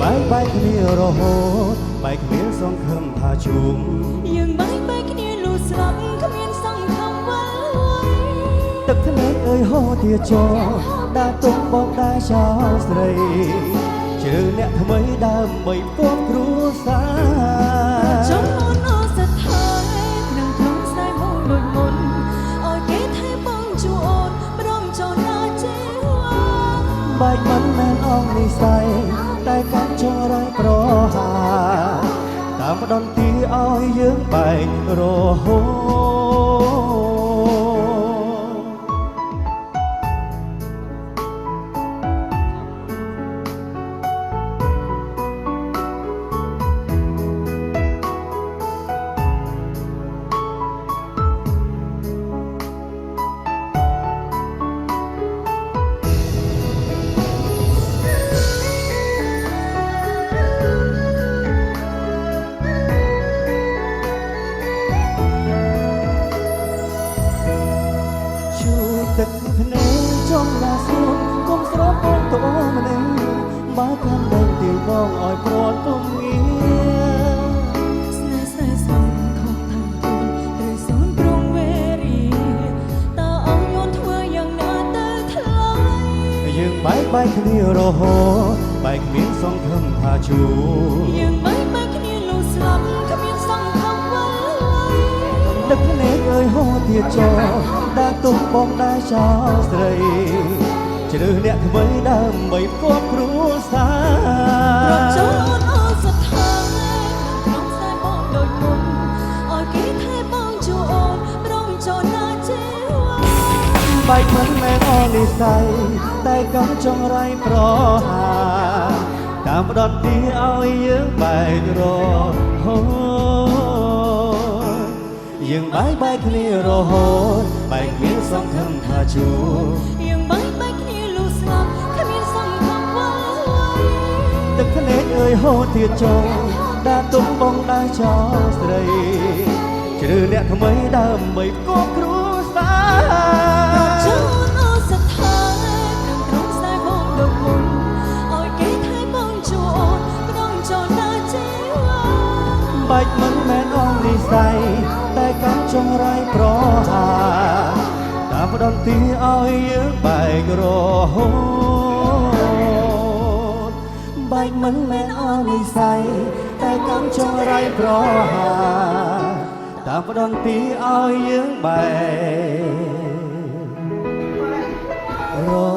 បាយគ្នារហូតបែកគ្នាសង្ឃឹមថាជុំយើងបែកគ្នាលុះស្លាប់គ្មានសង្ឃឹមអ្វីទឹកភ្នែកអើយហូរទាចរដើរទុំបងដើរចោលស្រីជើអ្នកថ្មីដើម្បីគប់គ្រួសារចង់អូនអូសថើក្នុងក្នុងខ្សែមកដូចមុនអោយគេថែបងជួអូនព្រមចូលណាចេវ៉ាបែកមិនមែនអងនិស័យតែកាន់ចងរៃប្រហាតាមដន្ទីឲ្យយើងបែករហូទឹកភ្នែកចង់ណាសួនគុំស្រោបអូនតអូម្នាក់បើកាន់ដេកទីបងឲ្យព្រាត់ពុំងារស្នេហ៍ស្នេហ៍សុំខំថែមទូនឬសូនប្រងវេរីតើអងយន់ធ្វើយ៉ាងណាទៅថ្លៃយើងបែកគ្នារហូតបែកគ្មានសង្ឃឹមថាជួយើងបែកគ្នាលុះស្លាប់គ្មានសង្ឃឹមអ្វីទឹកភ្នែកអើយហូរទាចរដើរទុំបងដើរចោលស្រីជ្រើសអ្នកថ្មីដើម្បីគប់គ្រួសារប្រចោលអូនអូសថើក្នុងខ្សែបងដូចមុនអោយគេថែបងជួអូនព្រមចូលណាចេវ៉ាបែកមិនមែនអនិស័យតែកំចង់រៃប្រហាតាមផ្ដត់ទីឲ្យយើងបែករហូតយើងបែកគ្នារហូតបែកមានសង្ឃឹមថាជួយើងបែកគ្នាលុះស្លាប់គ្មានសង្ឃឹមអ្វីទឹកភ្នែកអើយហូរទៀតចុងដើរទុំបងដើរចោលស្រីជ្រើអ្នកថ្មីដើម្បីគប់គ្រួសារចោលអូសថើក្នុងក្រុងខ្សែបងដូចមុនអោយគេថែបងជួអូនព្រមចូលណាចេវ៉ាបែកមិនមែនអងនិស័យតែកាន់ចង់រៃប្រហាតាមផ្ដន្ទីឲ្យយើងបែករហូតបែកមិនមែនអងនិស័យតែកាន់ចង់រៃប្រហាតាមផ្ដន្ទីឲ្យយើងបែករ